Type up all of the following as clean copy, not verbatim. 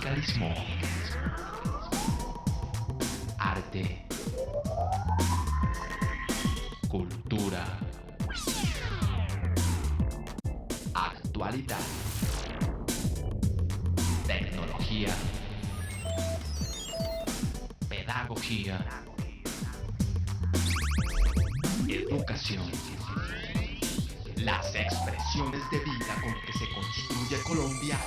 Sindicalismo. Arte. Cultura. Actualidad. Tecnología. Pedagogía. Educación. Las expresiones de vida con que se construye Colombia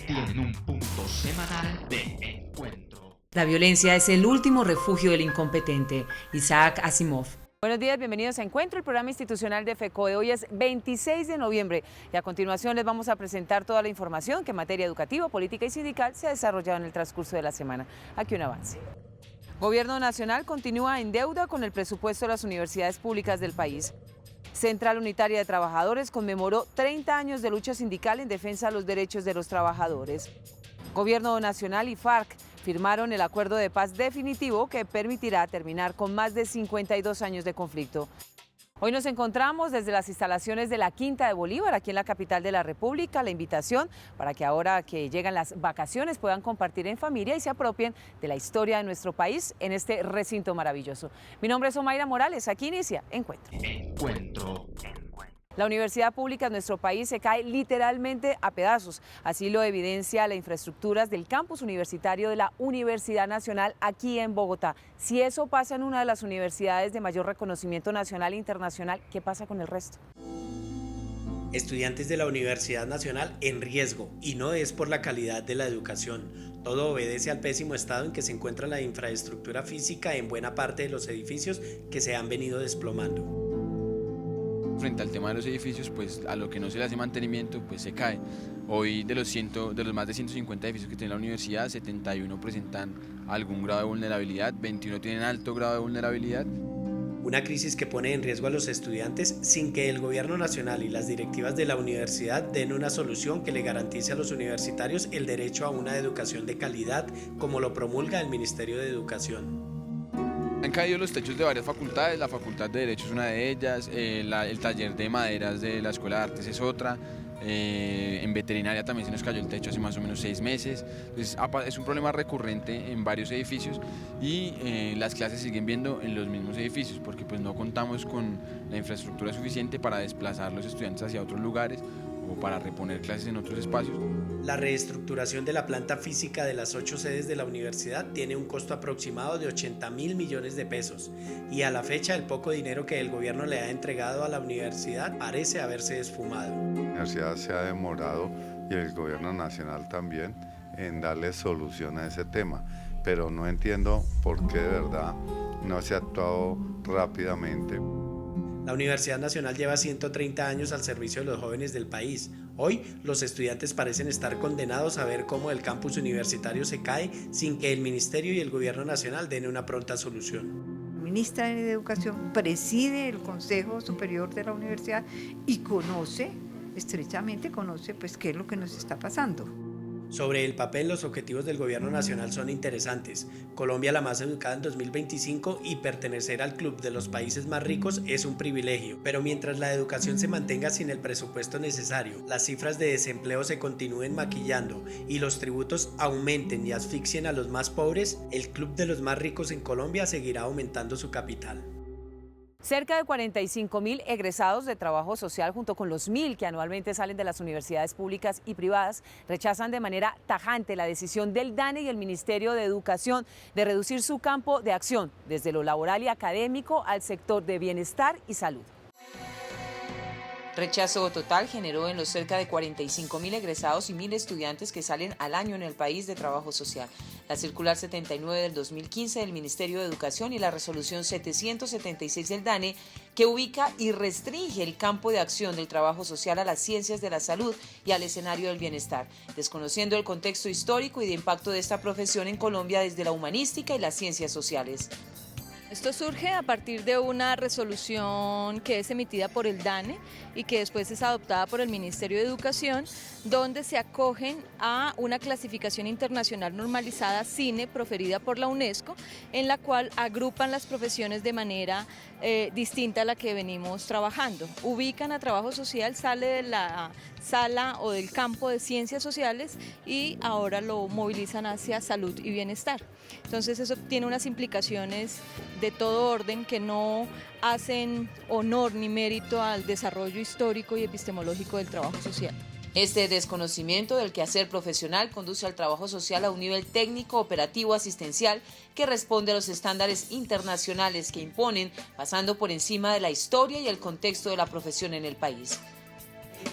tienen un punto semanal de encuentro. La violencia es el último refugio del incompetente. Isaac Asimov. Buenos días, bienvenidos a Encuentro, el programa institucional de FECODE. Hoy es 26 de noviembre y a continuación les vamos a presentar toda la información que en materia educativa, política y sindical se ha desarrollado en el transcurso de la semana. Aquí un avance. Gobierno Nacional continúa en deuda con el presupuesto de las universidades públicas del país. Central Unitaria de Trabajadores conmemoró 30 años de lucha sindical en defensa de los derechos de los trabajadores. Gobierno Nacional y FARC firmaron el acuerdo de paz definitivo que permitirá terminar con más de 52 años de conflicto. Hoy nos encontramos desde las instalaciones de la Quinta de Bolívar, aquí en la capital de la República. La invitación para que ahora que llegan las vacaciones puedan compartir en familia y se apropien de la historia de nuestro país en este recinto maravilloso. Mi nombre es Omaira Morales, aquí inicia Encuentro. La universidad pública en nuestro país se cae literalmente a pedazos. Así lo evidencia la infraestructura del campus universitario de la Universidad Nacional aquí en Bogotá. Si eso pasa en una de las universidades de mayor reconocimiento nacional e internacional, ¿qué pasa con el resto? Estudiantes de la Universidad Nacional en riesgo, y no es por la calidad de la educación. Todo obedece al pésimo estado en que se encuentra la infraestructura física en buena parte de los edificios que se han venido desplomando. Frente al tema de los edificios, pues a lo que no se le hace mantenimiento, pues se cae. Hoy de los más de 150 edificios que tiene la universidad, 71 presentan algún grado de vulnerabilidad, 21 tienen alto grado de vulnerabilidad. Una crisis que pone en riesgo a los estudiantes sin que el gobierno nacional y las directivas de la universidad den una solución que le garantice a los universitarios el derecho a una educación de calidad, como lo promulga el Ministerio de Educación. Han caído los techos de varias facultades, la Facultad de Derecho es una de ellas, el taller de maderas de la Escuela de Artes es otra, en veterinaria también se nos cayó el techo hace más o menos 6 meses, entonces es un problema recurrente en varios edificios y las clases siguen viendo en los mismos edificios porque pues no contamos con la infraestructura suficiente para desplazar los estudiantes hacia otros lugares o para reponer clases en otros espacios. La reestructuración de la planta física de las 8 sedes de la universidad tiene un costo aproximado de 80.000 millones de pesos y a la fecha el poco dinero que el gobierno le ha entregado a la universidad parece haberse esfumado. La universidad se ha demorado y el gobierno nacional también en darle solución a ese tema, pero no entiendo por qué de verdad no se ha actuado rápidamente. La Universidad Nacional lleva 130 años al servicio de los jóvenes del país. Hoy, los estudiantes parecen estar condenados a ver cómo el campus universitario se cae sin que el Ministerio y el Gobierno Nacional den una pronta solución. La ministra de Educación preside el Consejo Superior de la Universidad y estrechamente conoce pues qué es lo que nos está pasando. Sobre el papel, los objetivos del gobierno nacional son interesantes. Colombia la más educada en 2025 y pertenecer al club de los países más ricos es un privilegio. Pero mientras la educación se mantenga sin el presupuesto necesario, las cifras de desempleo se continúen maquillando y los tributos aumenten y asfixien a los más pobres, el club de los más ricos en Colombia seguirá aumentando su capital. Cerca de 45.000 egresados de trabajo social junto con los 1.000 que anualmente salen de las universidades públicas y privadas rechazan de manera tajante la decisión del DANE y el Ministerio de Educación de reducir su campo de acción desde lo laboral y académico al sector de bienestar y salud. Rechazo total generó en los cerca de 45.000 egresados y 1.000 estudiantes que salen al año en el país de trabajo social. La circular 79 del 2015 del Ministerio de Educación y la resolución 776 del DANE que ubica y restringe el campo de acción del trabajo social a las ciencias de la salud y al escenario del bienestar, desconociendo el contexto histórico y de impacto de esta profesión en Colombia desde la humanística y las ciencias sociales. Esto surge a partir de una resolución que es emitida por el DANE y que después es adoptada por el Ministerio de Educación, donde se acogen a una clasificación internacional normalizada CINE proferida por la UNESCO, en la cual agrupan las profesiones de manera distinta a la que venimos trabajando. Ubican a trabajo social, sale de la sala o del campo de ciencias sociales y ahora lo movilizan hacia salud y bienestar. Entonces eso tiene unas implicaciones de todo orden que no hacen honor ni mérito al desarrollo histórico y epistemológico del trabajo social. Este desconocimiento del quehacer profesional conduce al trabajo social a un nivel técnico, operativo, asistencial que responde a los estándares internacionales que imponen, pasando por encima de la historia y el contexto de la profesión en el país.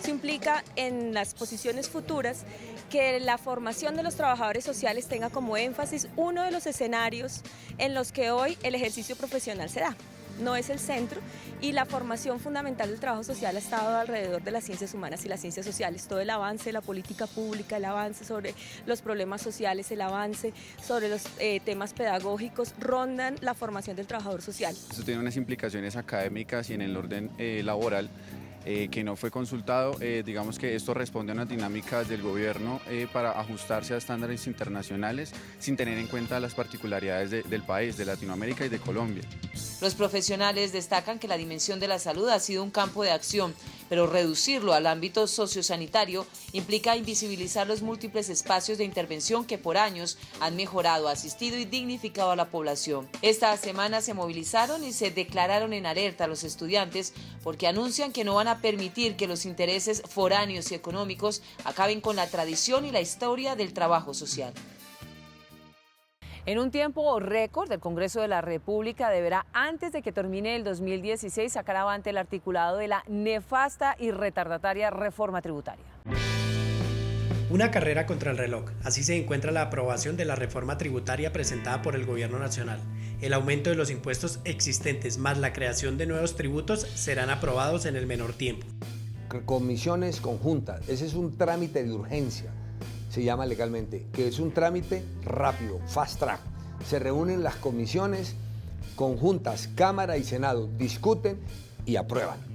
Eso implica en las posiciones futuras que la formación de los trabajadores sociales tenga como énfasis uno de los escenarios en los que hoy el ejercicio profesional se da. No es el centro, y la formación fundamental del trabajo social ha estado alrededor de las ciencias humanas y las ciencias sociales. Todo el avance de la política pública, el avance sobre los problemas sociales, el avance sobre los temas pedagógicos rondan la formación del trabajador social. Esto tiene unas implicaciones académicas y en el orden laboral que no fue consultado. Digamos que esto responde a unas dinámicas del gobierno para ajustarse a estándares internacionales sin tener en cuenta las particularidades del país, de Latinoamérica y de Colombia. Los profesionales destacan que la dimensión de la salud ha sido un campo de acción, pero reducirlo al ámbito sociosanitario implica invisibilizar los múltiples espacios de intervención que por años han mejorado, asistido y dignificado a la población. Esta semana se movilizaron y se declararon en alerta a los estudiantes porque anuncian que no van a permitir que los intereses foráneos y económicos acaben con la tradición y la historia del trabajo social. En un tiempo récord, el Congreso de la República deberá, antes de que termine el 2016, sacar avante el articulado de la nefasta y retardataria reforma tributaria. Una carrera contra el reloj, así se encuentra la aprobación de la reforma tributaria presentada por el Gobierno Nacional. El aumento de los impuestos existentes más la creación de nuevos tributos serán aprobados en el menor tiempo. Comisiones conjuntas, ese es un trámite de urgencia, se llama legalmente, que es un trámite rápido, fast track. Se reúnen las comisiones conjuntas, Cámara y Senado, discuten y aprueban.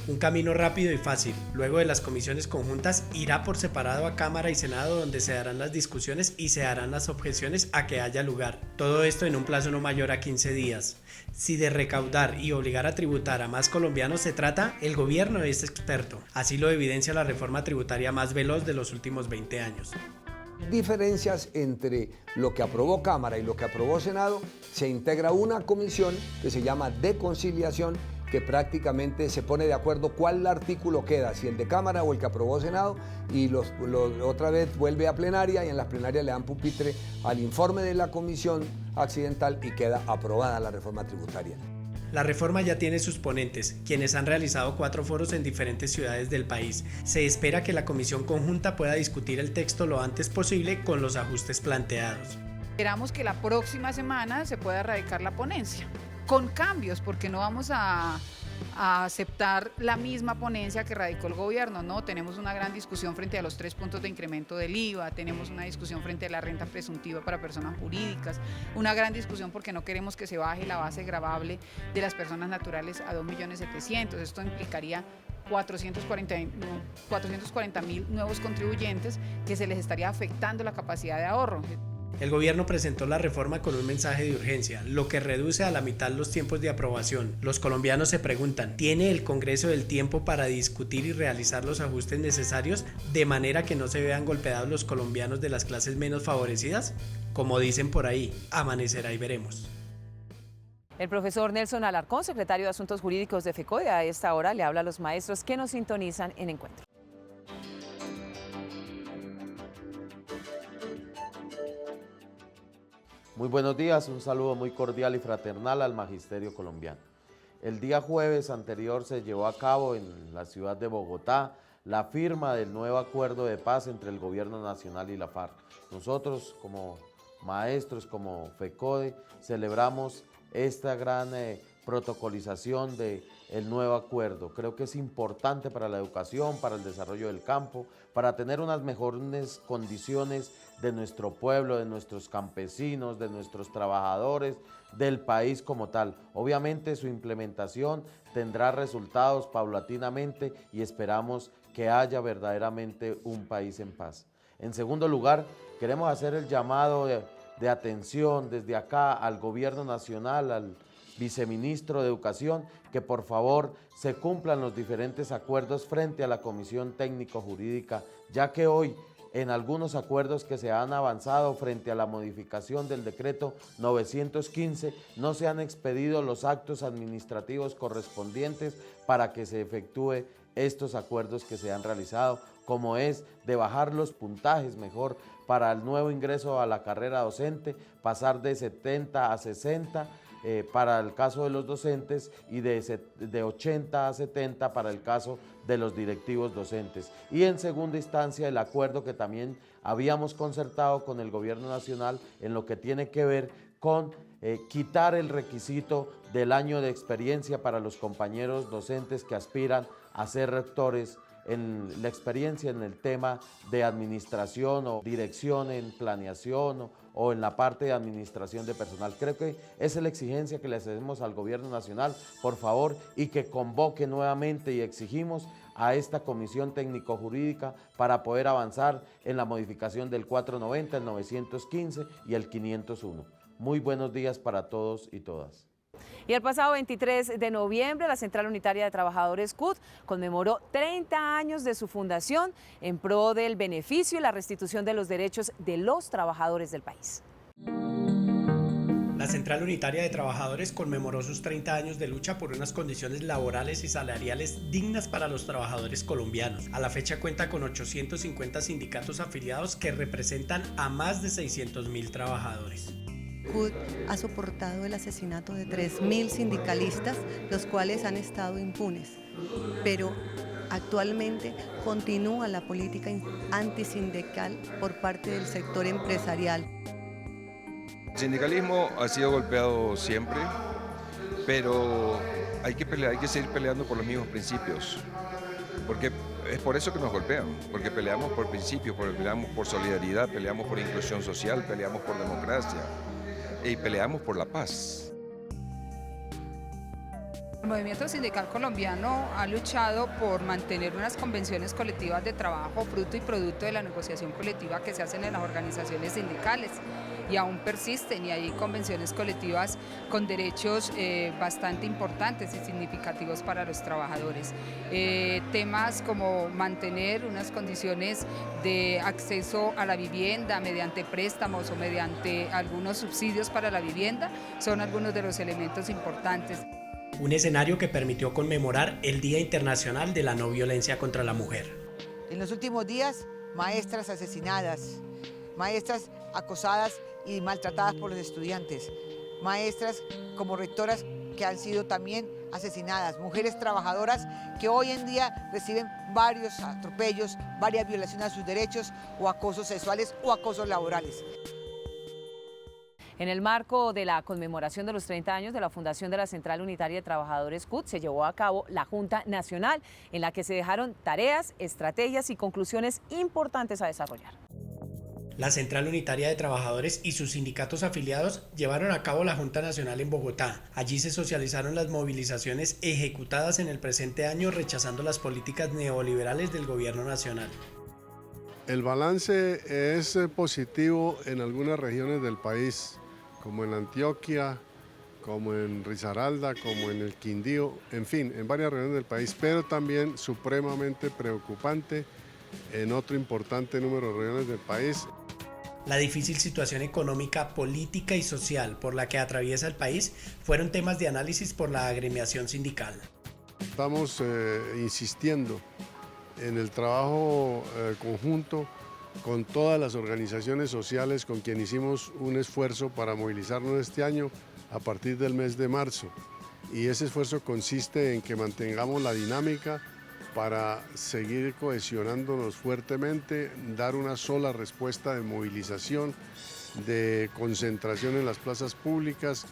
Un camino rápido y fácil. Luego de las comisiones conjuntas irá por separado a Cámara y Senado, donde se darán las discusiones y se darán las objeciones a que haya lugar. Todo esto en un plazo no mayor a 15 días. Si de recaudar y obligar a tributar a más colombianos se trata, el gobierno es experto. Así lo evidencia la reforma tributaria más veloz de los últimos 20 años. Diferencias entre lo que aprobó Cámara y lo que aprobó Senado, se integra una comisión que se llama de conciliación, que prácticamente se pone de acuerdo cuál artículo queda, si el de Cámara o el que aprobó Senado, y otra vez vuelve a plenaria y en las plenarias le dan pupitre al informe de la comisión accidental y queda aprobada la reforma tributaria. La reforma ya tiene sus ponentes, quienes han realizado 4 foros en diferentes ciudades del país. Se espera que la comisión conjunta pueda discutir el texto lo antes posible con los ajustes planteados. Esperamos que la próxima semana se pueda radicar la ponencia, con cambios, porque no vamos a aceptar la misma ponencia que radicó el gobierno, ¿no? Tenemos una gran discusión frente a los 3 puntos de incremento del IVA, tenemos una discusión frente a la renta presuntiva para personas jurídicas, una gran discusión porque no queremos que se baje la base gravable de las personas naturales a 2.700.000, esto implicaría 440.000 nuevos contribuyentes que se les estaría afectando la capacidad de ahorro. El gobierno presentó la reforma con un mensaje de urgencia, lo que reduce a la mitad los tiempos de aprobación. Los colombianos se preguntan, ¿tiene el Congreso el tiempo para discutir y realizar los ajustes necesarios de manera que no se vean golpeados los colombianos de las clases menos favorecidas? Como dicen por ahí, amanecerá y veremos. El profesor Nelson Alarcón, secretario de Asuntos Jurídicos de FECODE, a esta hora le habla a los maestros que nos sintonizan en Encuentro. Muy buenos días, un saludo muy cordial y fraternal al magisterio colombiano. El día jueves anterior se llevó a cabo en la ciudad de Bogotá la firma del nuevo acuerdo de paz entre el gobierno nacional y la FARC. Nosotros como maestros, como FECODE, celebramos esta gran protocolización del el nuevo acuerdo. Creo que es importante para la educación, para el desarrollo del campo, para tener unas mejores condiciones de nuestro pueblo, de nuestros campesinos, de nuestros trabajadores, del país como tal. Obviamente su implementación tendrá resultados paulatinamente y esperamos que haya verdaderamente un país en paz. En segundo lugar, queremos hacer el llamado de atención desde acá al gobierno nacional, al viceministro de Educación, que por favor se cumplan los diferentes acuerdos frente a la Comisión Técnico-Jurídica, ya que hoy en algunos acuerdos que se han avanzado frente a la modificación del decreto 915 no se han expedido los actos administrativos correspondientes para que se efectúe estos acuerdos que se han realizado, como es de bajar los puntajes mejor para el nuevo ingreso a la carrera docente, pasar de 70 a 60 para el caso de los docentes y de 80 a 70 para el caso de los directivos docentes. Y en segunda instancia el acuerdo que también habíamos concertado con el gobierno nacional en lo que tiene que ver con quitar el requisito del año de experiencia para los compañeros docentes que aspiran a ser rectores, en la experiencia en el tema de administración o dirección en planeación o en la parte de administración de personal. Creo que esa es la exigencia que le hacemos al gobierno nacional, por favor, y que convoque nuevamente y exigimos a esta comisión técnico-jurídica para poder avanzar en la modificación del 490, el 915 y el 501. Muy buenos días para todos y todas. Y el pasado 23 de noviembre, la Central Unitaria de Trabajadores CUT conmemoró 30 años de su fundación en pro del beneficio y la restitución de los derechos de los trabajadores del país. La Central Unitaria de Trabajadores conmemoró sus 30 años de lucha por unas condiciones laborales y salariales dignas para los trabajadores colombianos. A la fecha cuenta con 850 sindicatos afiliados que representan a más de 600.000 trabajadores. CUT ha soportado el asesinato de 3.000 sindicalistas, los cuales han estado impunes, pero actualmente continúa la política antisindical por parte del sector empresarial. El sindicalismo ha sido golpeado siempre, pero hay que pelear, hay que seguir peleando por los mismos principios, porque es por eso que nos golpean, porque peleamos por principios, porque peleamos por solidaridad, peleamos por inclusión social, peleamos por democracia y peleamos por la paz. El movimiento sindical colombiano ha luchado por mantener unas convenciones colectivas de trabajo fruto y producto de la negociación colectiva que se hacen en las organizaciones sindicales y aún persisten, y hay convenciones colectivas con derechos bastante importantes y significativos para los trabajadores. Temas como mantener unas condiciones de acceso a la vivienda mediante préstamos o mediante algunos subsidios para la vivienda son algunos de los elementos importantes. Un escenario que permitió conmemorar el Día Internacional de la No Violencia contra la Mujer. En los últimos días, maestras asesinadas, maestras acosadas y maltratadas por los estudiantes, maestras como rectoras que han sido también asesinadas, mujeres trabajadoras que hoy en día reciben varios atropellos, varias violaciones a sus derechos o acosos sexuales o acosos laborales. En el marco de la conmemoración de los 30 años de la fundación de la Central Unitaria de Trabajadores CUT, se llevó a cabo la Junta Nacional, en la que se dejaron tareas, estrategias y conclusiones importantes a desarrollar. La Central Unitaria de Trabajadores y sus sindicatos afiliados llevaron a cabo la Junta Nacional en Bogotá. Allí se socializaron las movilizaciones ejecutadas en el presente año rechazando las políticas neoliberales del gobierno nacional. El balance es positivo en algunas regiones del país, como en Antioquia, como en Risaralda, como en el Quindío, en fin, en varias regiones del país, pero también supremamente preocupante en otro importante número de regiones del país. La difícil situación económica, política y social por la que atraviesa el país fueron temas de análisis por la agremiación sindical. Estamos insistiendo en el trabajo conjunto con todas las organizaciones sociales con quien hicimos un esfuerzo para movilizarnos este año a partir del mes de marzo. Y ese esfuerzo consiste en que mantengamos la dinámica para seguir cohesionándonos fuertemente, dar una sola respuesta de movilización, de concentración en las plazas públicas.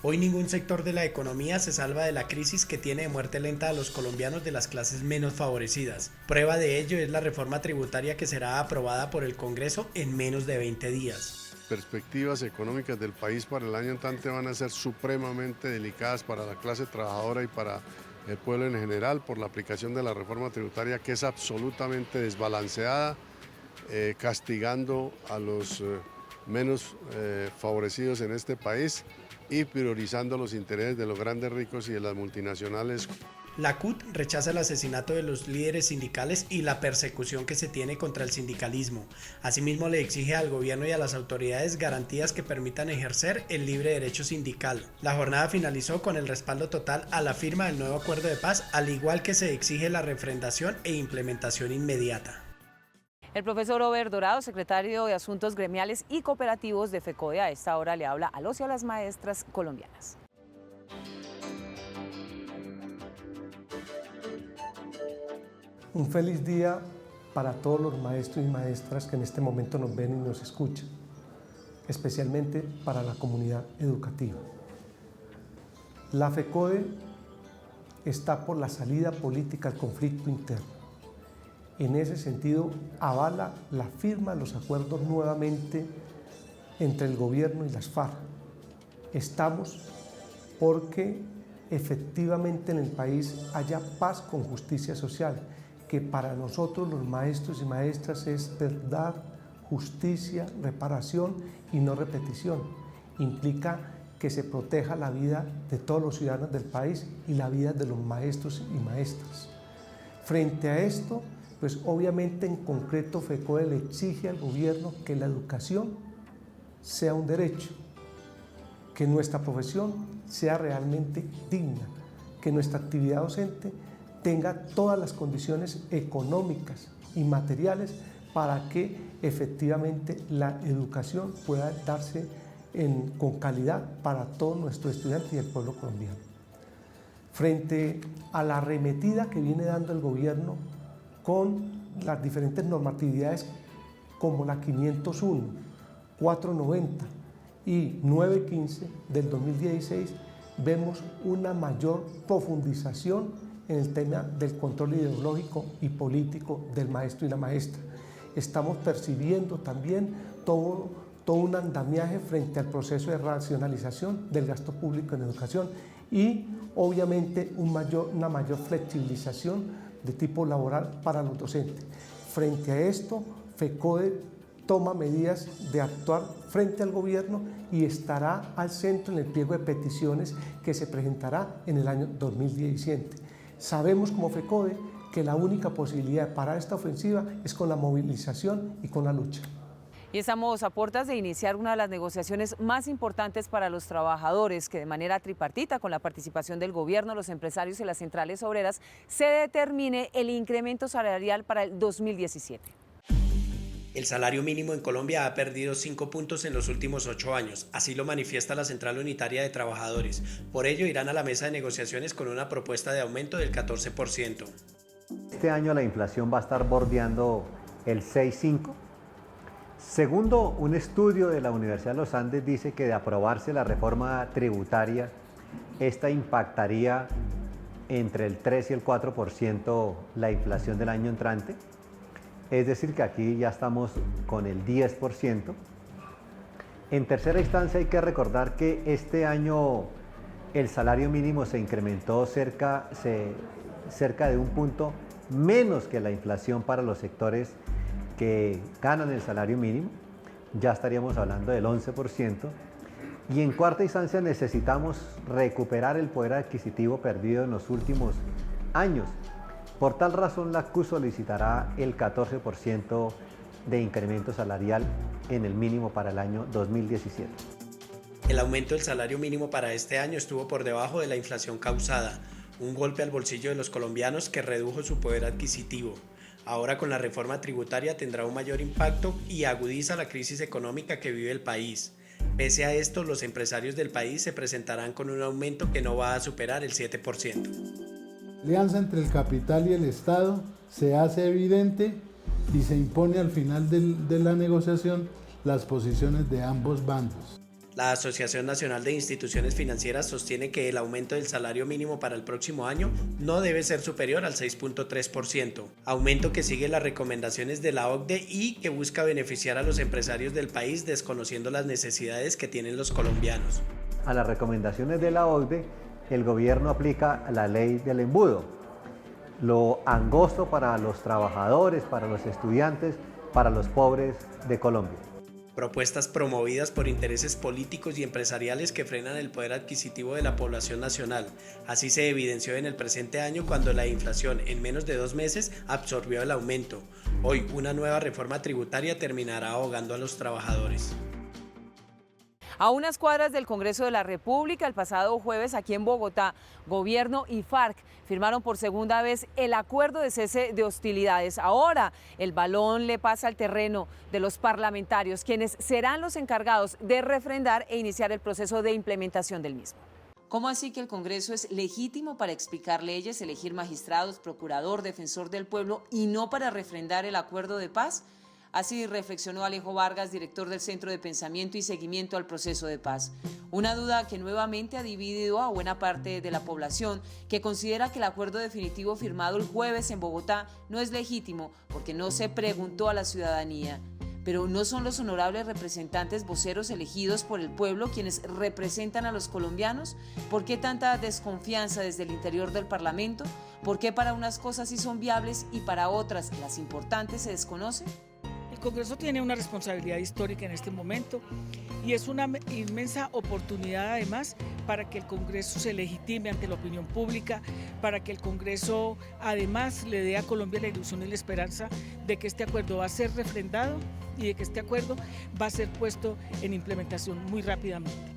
Hoy ningún sector de la economía se salva de la crisis que tiene de muerte lenta a los colombianos de las clases menos favorecidas. Prueba de ello es la reforma tributaria que será aprobada por el Congreso en menos de 20 días. Perspectivas económicas del país para el año entrante van a ser supremamente delicadas para la clase trabajadora y para el pueblo en general por la aplicación de la reforma tributaria, que es absolutamente desbalanceada, castigando a los menos favorecidos en este país y priorizando los intereses de los grandes ricos y de las multinacionales. La CUT rechaza el asesinato de los líderes sindicales y la persecución que se tiene contra el sindicalismo. Asimismo, le exige al gobierno y a las autoridades garantías que permitan ejercer el libre derecho sindical. La jornada finalizó con el respaldo total a la firma del nuevo acuerdo de paz, al igual que se exige la refrendación e implementación inmediata. El profesor Ober Dorado, secretario de Asuntos Gremiales y Cooperativos de FECODE, a esta hora le habla a los y a las maestras colombianas. Un feliz día para todos los maestros y maestras que en este momento nos ven y nos escuchan, especialmente para la comunidad educativa. La FECODE está por la salida política al conflicto interno. En ese sentido, avala la firma de los acuerdos nuevamente entre el gobierno y las FARC. Estamos porque efectivamente en el país haya paz con justicia social, que para nosotros los maestros y maestras es verdad, justicia, reparación y no repetición. Implica que se proteja la vida de todos los ciudadanos del país y la vida de los maestros y maestras. Frente a esto, pues obviamente en concreto FECODE le exige al gobierno que la educación sea un derecho, que nuestra profesión sea realmente digna, que nuestra actividad docente tenga todas las condiciones económicas y materiales para que efectivamente la educación pueda darse con calidad para todos nuestros estudiantes y el pueblo colombiano. Frente a la arremetida que viene dando el gobierno con las diferentes normatividades como la 501, 490 y 915 del 2016, vemos una mayor profundización en el tema del control ideológico y político del maestro y la maestra. Estamos percibiendo también todo un andamiaje frente al proceso de racionalización del gasto público en educación y obviamente una mayor flexibilización de tipo laboral para los docentes. Frente a esto, FECODE toma medidas de actuar frente al gobierno y estará al centro en el pliego de peticiones que se presentará en el año 2017. Sabemos como FECODE que la única posibilidad de parar esta ofensiva es con la movilización y con la lucha. Y estamos a puertas de iniciar una de las negociaciones más importantes para los trabajadores, que de manera tripartita, con la participación del gobierno, los empresarios y las centrales obreras, se determine el incremento salarial para el 2017. El salario mínimo en Colombia ha perdido 5 puntos en los últimos 8 años, así lo manifiesta la Central Unitaria de Trabajadores. Por ello irán a la mesa de negociaciones con una propuesta de aumento del 14%. Este año la inflación va a estar bordeando el 6,5%. Segundo, un estudio de la Universidad de los Andes dice que de aprobarse la reforma tributaria, esta impactaría entre el 3 y el 4% la inflación del año entrante. Es decir, que aquí ya estamos con el 10%. En tercera instancia hay que recordar que este año el salario mínimo se incrementó cerca de un punto menos que la inflación para los sectores que ganan el salario mínimo, ya estaríamos hablando del 11%, y en cuarta instancia necesitamos recuperar el poder adquisitivo perdido en los últimos años. Por tal razón, la CUT solicitará el 14% de incremento salarial en el mínimo para el año 2017. El aumento del salario mínimo para este año estuvo por debajo de la inflación causada, un golpe al bolsillo de los colombianos que redujo su poder adquisitivo. Ahora con la reforma tributaria tendrá un mayor impacto y agudiza la crisis económica que vive el país. Pese a esto, los empresarios del país se presentarán con un aumento que no va a superar el 7%. La alianza entre el capital y el Estado se hace evidente y se impone al final de la negociación las posiciones de ambos bandos. La Asociación Nacional de Instituciones Financieras sostiene que el aumento del salario mínimo para el próximo año no debe ser superior al 6.3%, aumento que sigue las recomendaciones de la OCDE y que busca beneficiar a los empresarios del país desconociendo las necesidades que tienen los colombianos. A las recomendaciones de la OCDE, el gobierno aplica la ley del embudo, lo angosto para los trabajadores, para los estudiantes, para los pobres de Colombia. Propuestas promovidas por intereses políticos y empresariales que frenan el poder adquisitivo de la población nacional. Así se evidenció en el presente año cuando la inflación en menos de 2 meses absorbió el aumento. Hoy, una nueva reforma tributaria terminará ahogando a los trabajadores. A unas cuadras del Congreso de la República, el pasado jueves aquí en Bogotá, Gobierno y FARC firmaron por segunda vez el acuerdo de cese de hostilidades. Ahora el balón le pasa al terreno de los parlamentarios, quienes serán los encargados de refrendar e iniciar el proceso de implementación del mismo. ¿Cómo así que el Congreso es legítimo para explicar leyes, elegir magistrados, procurador, defensor del pueblo y no para refrendar el acuerdo de paz? Así reflexionó Alejo Vargas, director del Centro de Pensamiento y Seguimiento al Proceso de Paz. Una duda que nuevamente ha dividido a buena parte de la población, que considera que el acuerdo definitivo firmado el jueves en Bogotá no es legítimo porque no se preguntó a la ciudadanía. Pero ¿no son los honorables representantes voceros elegidos por el pueblo quienes representan a los colombianos? ¿Por qué tanta desconfianza desde el interior del Parlamento? ¿Por qué para unas cosas sí son viables y para otras, las importantes, se desconocen? El Congreso tiene una responsabilidad histórica en este momento y es una inmensa oportunidad además para que el Congreso se legitime ante la opinión pública, para que el Congreso además le dé a Colombia la ilusión y la esperanza de que este acuerdo va a ser refrendado y de que este acuerdo va a ser puesto en implementación muy rápidamente.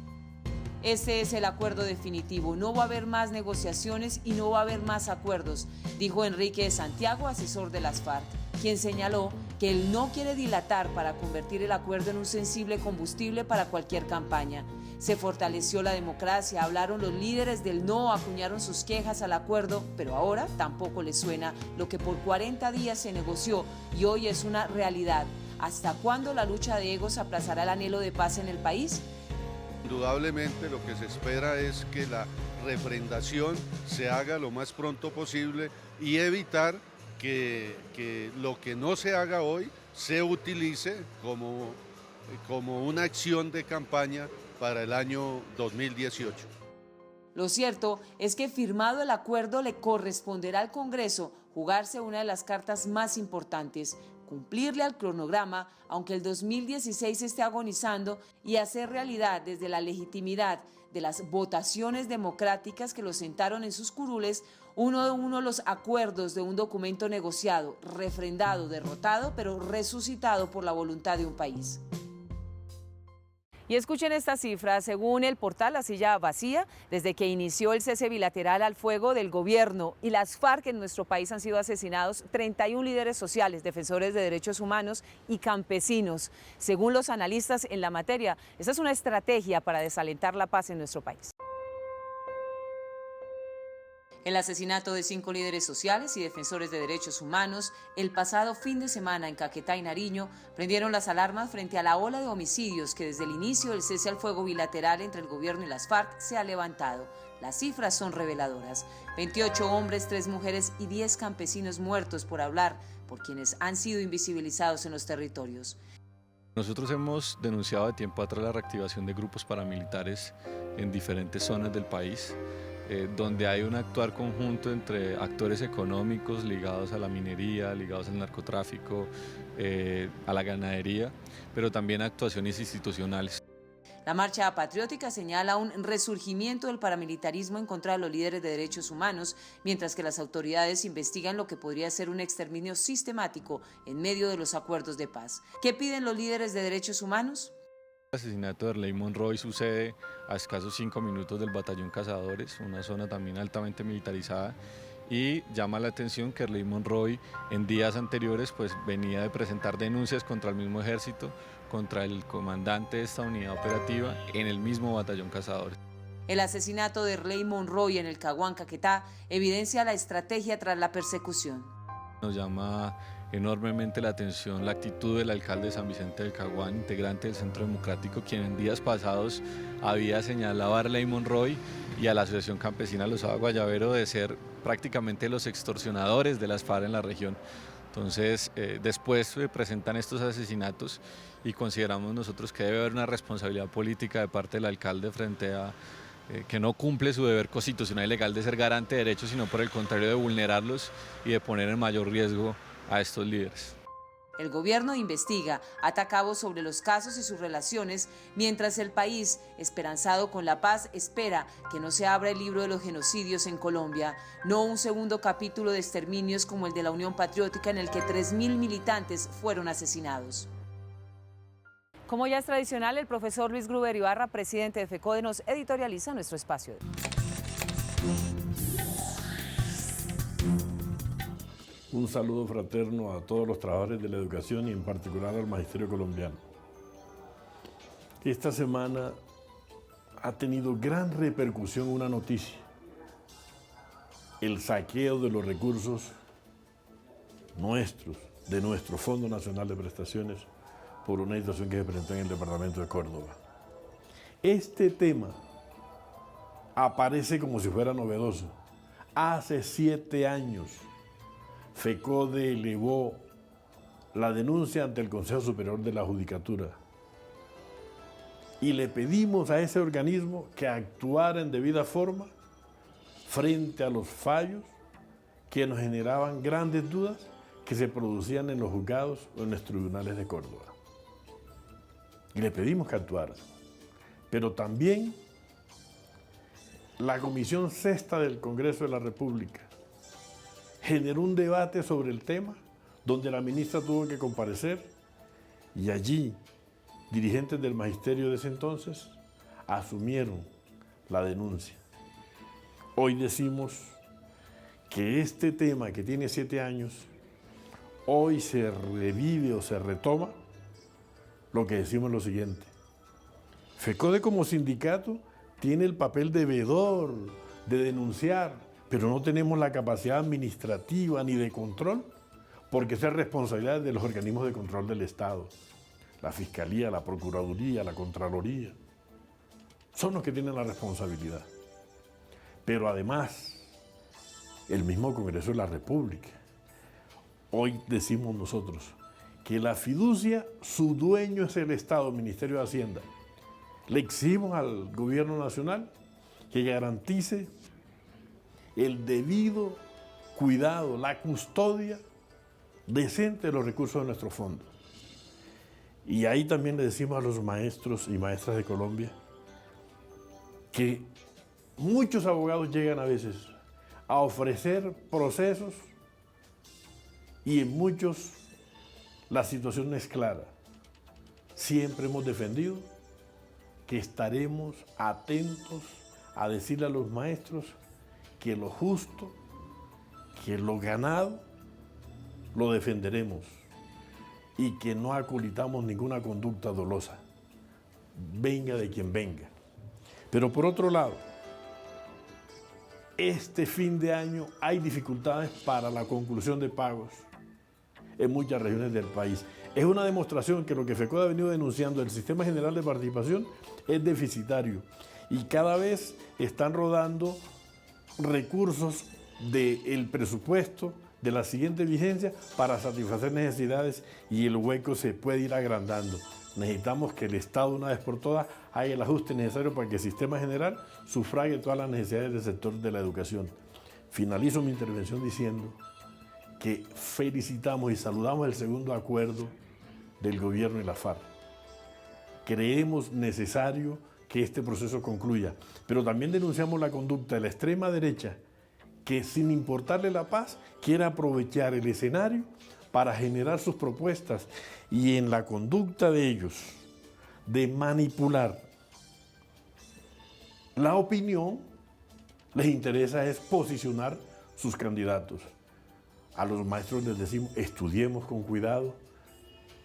Este es el acuerdo definitivo, no va a haber más negociaciones y no va a haber más acuerdos, dijo Enrique de Santiago, asesor de las FARC, quien señaló que él no quiere dilatar para convertir el acuerdo en un sensible combustible para cualquier campaña. Se fortaleció la democracia, hablaron los líderes del no, acuñaron sus quejas al acuerdo, pero ahora tampoco les suena lo que por 40 días se negoció y hoy es una realidad. ¿Hasta cuándo la lucha de egos aplazará el anhelo de paz en el país? Indudablemente lo que se espera es que la refrendación se haga lo más pronto posible y evitar que lo que no se haga hoy se utilice como una acción de campaña para el año 2018. Lo cierto es que firmado el acuerdo le corresponderá al Congreso jugarse una de las cartas más importantes, cumplirle al cronograma, aunque el 2016 esté agonizando, y hacer realidad desde la legitimidad de las votaciones democráticas que lo sentaron en sus curules, uno de los acuerdos de un documento negociado, refrendado, derrotado, pero resucitado por la voluntad de un país. Y escuchen esta cifra, según el portal La Silla Vacía, desde que inició el cese bilateral al fuego del gobierno y las FARC en nuestro país han sido asesinados 31 líderes sociales, defensores de derechos humanos y campesinos. Según los analistas en la materia, esta es una estrategia para desalentar la paz en nuestro país. El asesinato de 5 líderes sociales y defensores de derechos humanos el pasado fin de semana en Caquetá y Nariño prendieron las alarmas frente a la ola de homicidios que desde el inicio del cese al fuego bilateral entre el gobierno y las FARC se ha levantado. Las cifras son reveladoras: 28 hombres, 3 mujeres y 10 campesinos muertos por hablar por quienes han sido invisibilizados en los territorios. Nosotros hemos denunciado de tiempo atrás la reactivación de grupos paramilitares en diferentes zonas del país, donde hay un actuar conjunto entre actores económicos ligados a la minería, ligados al narcotráfico, a la ganadería, pero también actuaciones institucionales. La marcha patriótica señala un resurgimiento del paramilitarismo en contra de los líderes de derechos humanos, mientras que las autoridades investigan lo que podría ser un exterminio sistemático en medio de los acuerdos de paz. ¿Qué piden los líderes de derechos humanos? El asesinato de Arley Monroy sucede a escasos 5 minutos del batallón Cazadores, una zona también altamente militarizada, y llama la atención que Arley Monroy en días anteriores pues venía de presentar denuncias contra el mismo ejército, contra el comandante de esta unidad operativa en el mismo batallón Cazadores. El asesinato de Arley Monroy en el Caguán, Caquetá, evidencia la estrategia tras la persecución. Nos llama enormemente la atención, la actitud del alcalde de San Vicente del Caguán, integrante del Centro Democrático, quien en días pasados había señalado a Arley Monroy y a la Asociación Campesina Lozada Guayabero de ser prácticamente los extorsionadores de las FARC en la región. Entonces, después se presentan estos asesinatos y consideramos nosotros que debe haber una responsabilidad política de parte del alcalde frente a que no cumple su deber constitucional y legal de ser garante de derechos, sino por el contrario de vulnerarlos y de poner en mayor riesgo a estos líderes. El gobierno investiga, ata cabos sobre los casos y sus relaciones, mientras el país, esperanzado con la paz, espera que no se abra el libro de los genocidios en Colombia, no un segundo capítulo de exterminios como el de la Unión Patriótica en el que 3.000 militantes fueron asesinados. Como ya es tradicional, el profesor Luis Gruber Ibarra, presidente de FECODE, nos editorializa nuestro espacio. Un saludo fraterno a todos los trabajadores de la educación y en particular al magisterio colombiano. Esta semana ha tenido gran repercusión una noticia: el saqueo de los recursos nuestros, de nuestro Fondo Nacional de Prestaciones, por una situación que se presentó en el departamento de Córdoba. Este tema aparece como si fuera novedoso. Hace 7 años, FECODE elevó la denuncia ante el Consejo Superior de la Judicatura y le pedimos a ese organismo que actuara en debida forma frente a los fallos que nos generaban grandes dudas que se producían en los juzgados o en los tribunales de Córdoba. Y le pedimos que actuara. Pero también la Comisión Sexta del Congreso de la República generó un debate sobre el tema donde la ministra tuvo que comparecer y allí dirigentes del magisterio de ese entonces asumieron la denuncia. Hoy decimos que este tema que tiene 7 años, hoy se revive o se retoma. Lo que decimos es lo siguiente: FECODE como sindicato tiene el papel de veedor, de denunciar, pero no tenemos la capacidad administrativa ni de control, porque esa es responsabilidad de los organismos de control del Estado. La Fiscalía, la Procuraduría, la Contraloría, son los que tienen la responsabilidad. Pero además, el mismo Congreso de la República. Hoy decimos nosotros que la fiducia, su dueño es el Estado, el Ministerio de Hacienda. Le exigimos al Gobierno Nacional que garantice el debido cuidado, la custodia decente de los recursos de nuestro fondo. Y ahí también le decimos a los maestros y maestras de Colombia que muchos abogados llegan a veces a ofrecer procesos y en muchos la situación no es clara. Siempre hemos defendido que estaremos atentos a decirle a los maestros que lo justo, que lo ganado, lo defenderemos y que no acolitamos ninguna conducta dolosa, venga de quien venga. Pero por otro lado, este fin de año hay dificultades para la conclusión de pagos en muchas regiones del país. Es una demostración que lo que FECODE ha venido denunciando, el Sistema General de Participación, es deficitario y cada vez están rodando recursos del presupuesto de la siguiente vigencia para satisfacer necesidades y el hueco se puede ir agrandando. Necesitamos que el Estado una vez por todas haga el ajuste necesario para que el Sistema General sufrague todas las necesidades del sector de la educación. Finalizo mi intervención diciendo que felicitamos y saludamos el segundo acuerdo del gobierno y la FARC. Creemos necesario que este proceso concluya, pero también denunciamos la conducta de la extrema derecha que, sin importarle la paz, quiere aprovechar el escenario para generar sus propuestas y en la conducta de ellos de manipular la opinión, les interesa es posicionar sus candidatos. A los maestros les decimos, estudiemos con cuidado,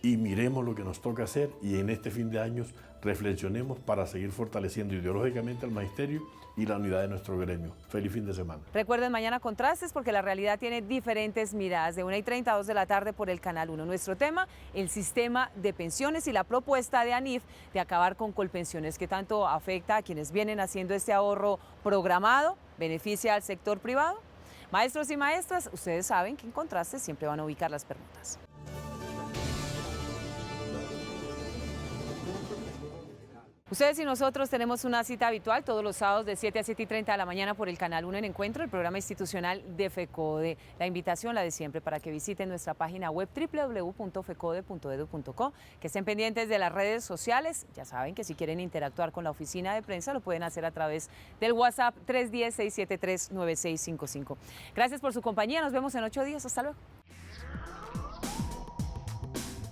y miremos lo que nos toca hacer y en este fin de años reflexionemos para seguir fortaleciendo ideológicamente al magisterio y la unidad de nuestro gremio. Feliz fin de semana. Recuerden mañana Contrastes porque la realidad tiene diferentes miradas de 1:30 a 2 de la tarde por el Canal 1. Nuestro tema, el sistema de pensiones y la propuesta de ANIF de acabar con Colpensiones, que tanto afecta a quienes vienen haciendo este ahorro programado, beneficia al sector privado. Maestros y maestras, ustedes saben que en Contrastes siempre van a ubicar las preguntas. Ustedes y nosotros tenemos una cita habitual todos los sábados de 7 a 7:30 de la mañana por el Canal 1 en Encuentro, el programa institucional de FECODE. La invitación, la de siempre, para que visiten nuestra página web www.fecode.edu.co, que estén pendientes de las redes sociales. Ya saben que si quieren interactuar con la oficina de prensa lo pueden hacer a través del WhatsApp 310-673-9655. Gracias por su compañía, nos vemos en 8 días. Hasta luego.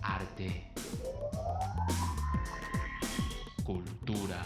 Arte. Cultura.